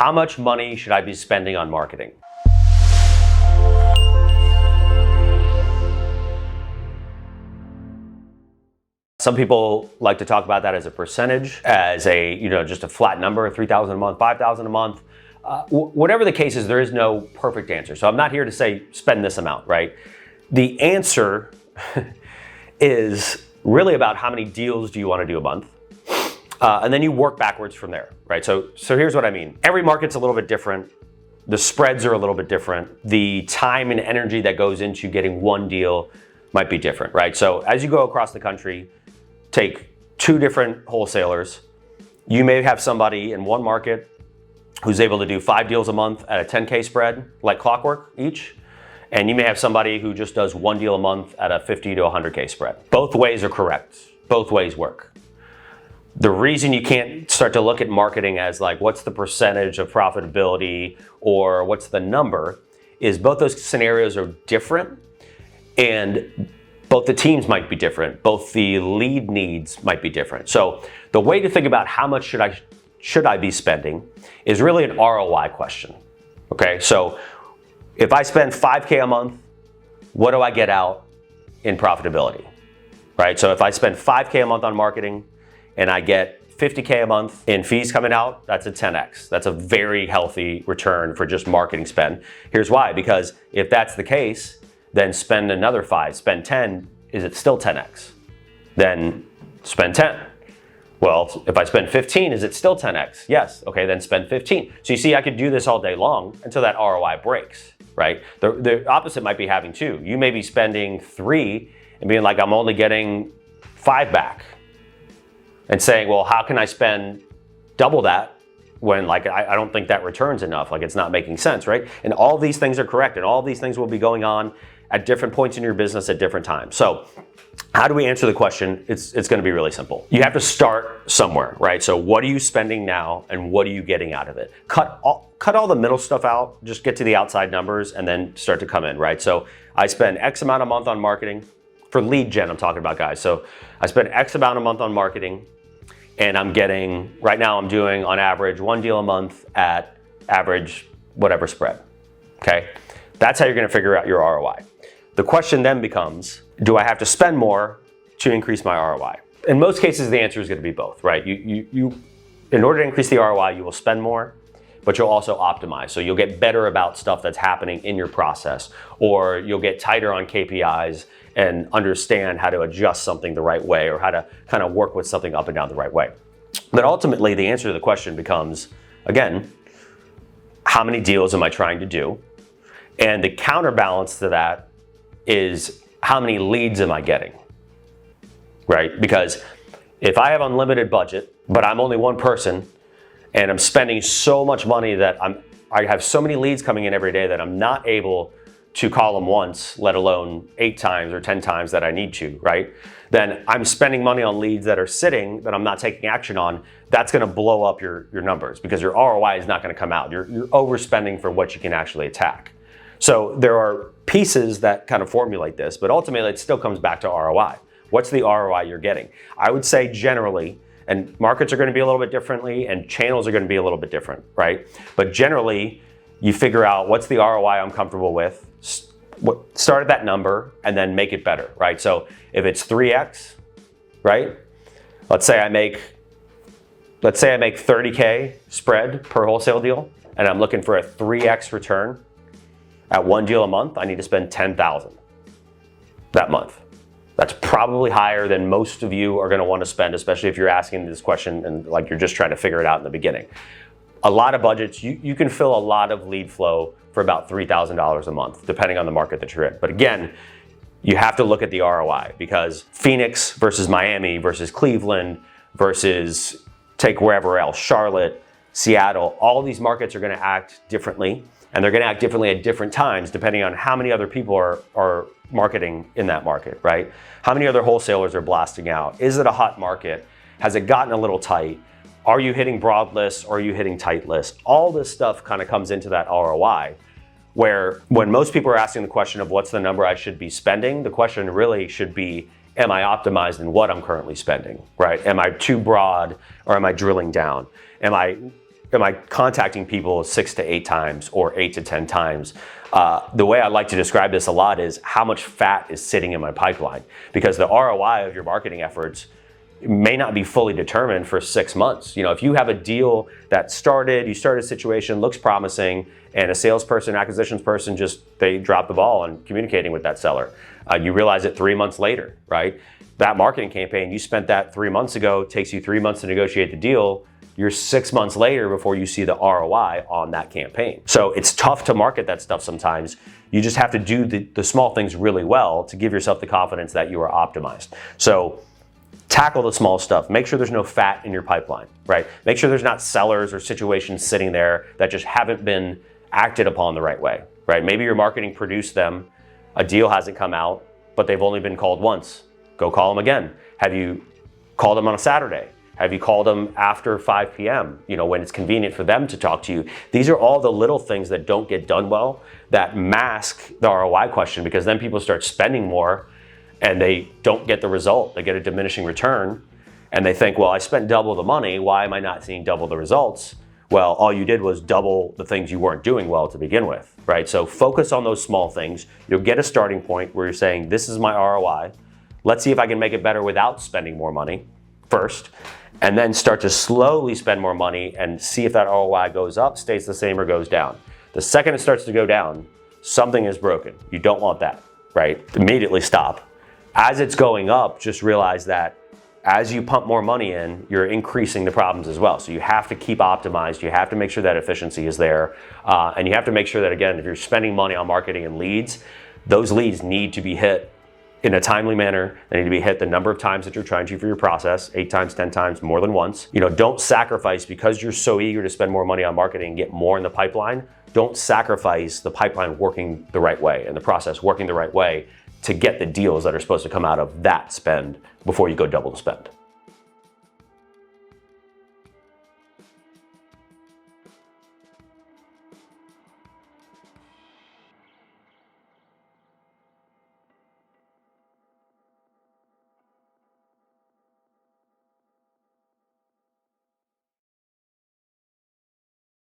How much money should I be spending on marketing? Some people like to talk about that as a percentage, as a, just a flat number, 3,000 a month, 5,000 a month. Whatever the case is, there is no perfect answer. So I'm not here to say spend this amount, right? The answer is really about how many deals do you want to do a month? And then you work backwards from there, right? So here's what I mean. Every market's a little bit different. The spreads are a little bit different. The time and energy that goes into getting one deal might be different, right? So as you go across the country, take two different wholesalers. You may have somebody in one market who's able to do 5 deals a month at a 10K spread, like clockwork each. And you may have somebody who just does 1 deal a month at a 50 to 100K spread. Both ways are correct. Both ways work. The reason you can't start to look at marketing as like, what's the percentage of profitability or what's the number, is both those scenarios are different, and both the teams might be different. Both the lead needs might be different. So the way to think about how much should I be spending is really an ROI question. Okay, so if I spend 5K a month, what do I get out in profitability? Right? So if I spend 5K a month on marketing and I get 50K a month in fees coming out, that's a 10x. That's a very healthy return for just marketing spend. Here's why, because if that's the case, then spend another 5, spend 10, is it still 10x? Then spend 10. Well, if I spend 15, is it still 10x? Yes, okay, then spend 15. So you see, I could do this all day long until that ROI breaks, right? The opposite might be having 2. You may be spending 3 and being like, I'm only getting 5 back. And saying, well, how can I spend double that when like I don't think that returns enough, like it's not making sense, right? And all these things are correct, and all these things will be going on at different points in your business at different times. So how do we answer the question? It's gonna be really simple. You have to start somewhere, right? So what are you spending now and what are you getting out of it? Cut all the middle stuff out, just get to the outside numbers and then start to come in, right? So I spend X amount a month on marketing. For lead gen, I'm talking about, guys. So I spend X amount a month on marketing, and I'm getting, right now I'm doing on average 1 deal a month at average whatever spread, okay? That's how you're gonna figure out your ROI. The question then becomes, do I have to spend more to increase my ROI? In most cases, the answer is gonna be both, right? In order to increase the ROI, you will spend more, but you'll also optimize. So you'll get better about stuff that's happening in your process, or you'll get tighter on KPIs and understand how to adjust something the right way, or how to kind of work with something up and down the right way. But ultimately, the answer to the question becomes, again, how many deals am I trying to do? And the counterbalance to that is, how many leads am I getting, right? Because if I have unlimited budget, but I'm only one person, and I'm spending so much money that I have so many leads coming in every day that I'm not able to call them once, let alone 8 times or 10 times that I need to, right? Then I'm spending money on leads that are sitting that I'm not taking action on. That's gonna blow up your numbers, because your ROI is not gonna come out. You're overspending for what you can actually attack. So there are pieces that kind of formulate this, but ultimately it still comes back to ROI. What's the ROI you're getting? I would say generally, and markets are gonna be a little bit differently and channels are gonna be a little bit different, right? But generally, you figure out what's the ROI I'm comfortable with, start at that number and then make it better, right? So if it's 3x, right? Let's say I make 30K spread per wholesale deal, and I'm looking for a 3x return at 1 deal a month. I need to spend 10,000 that month. That's probably higher than most of you are gonna wanna spend, especially if you're asking this question and like you're just trying to figure it out in the beginning. A lot of budgets, you can fill a lot of lead flow for about $3,000 a month, depending on the market that you're in. But again, you have to look at the ROI, because Phoenix versus Miami versus Cleveland versus take wherever else, Charlotte, Seattle, all these markets are gonna act differently, and they're gonna act differently at different times depending on how many other people are marketing in that market, right? How many other wholesalers are blasting out? Is it a hot market? Has it gotten a little tight? Are you hitting broad lists or are you hitting tight lists? All this stuff kind of comes into that ROI, where when most people are asking the question of what's the number I should be spending, the question really should be, am I optimized in what I'm currently spending, right? Am I too broad or am I drilling down? Am I am I contacting people 6 to 8 times or 8 to 10 times? The way I like to describe this a lot is how much fat is sitting in my pipeline, because the ROI of your marketing efforts may not be fully determined for 6 months. You know, if you have a deal that you started a situation, looks promising, and a salesperson, acquisitions person, they drop the ball on communicating with that seller. You realize it 3 months later, right? That marketing campaign, you spent that 3 months ago, takes you 3 months to negotiate the deal. You're 6 months later before you see the ROI on that campaign. So it's tough to market that stuff sometimes. You just have to do the small things really well to give yourself the confidence that you are optimized. So tackle the small stuff. Make sure there's no fat in your pipeline, right? Make sure there's not sellers or situations sitting there that just haven't been acted upon the right way, right? Maybe your marketing produced them, a deal hasn't come out, but they've only been called once. Go call them again. Have you called them on a Saturday? Have you called them after 5 p.m., when it's convenient for them to talk to you? These are all the little things that don't get done well that mask the ROI question, because then people start spending more and they don't get the result. They get a diminishing return and they think, well, I spent double the money. Why am I not seeing double the results? Well, all you did was double the things you weren't doing well to begin with, right? So focus on those small things. You'll get a starting point where you're saying, this is my ROI. Let's see if I can make it better without spending more money first, and then start to slowly spend more money and see if that ROI goes up, stays the same, or goes down. The second it starts to go down, something is broken. You don't want that, right? Immediately stop. As it's going up, just realize that as you pump more money in, you're increasing the problems as well. So you have to keep optimized. You have to make sure that efficiency is there. And you have to make sure that, again, if you're spending money on marketing and leads, those leads need to be hit in a timely manner. They need to be hit the number of times that you're trying to for your process, 8 times, 10 times, more than once. Don't sacrifice, because you're so eager to spend more money on marketing and get more in the pipeline, don't sacrifice the pipeline working the right way and the process working the right way to get the deals that are supposed to come out of that spend before you go double the spend.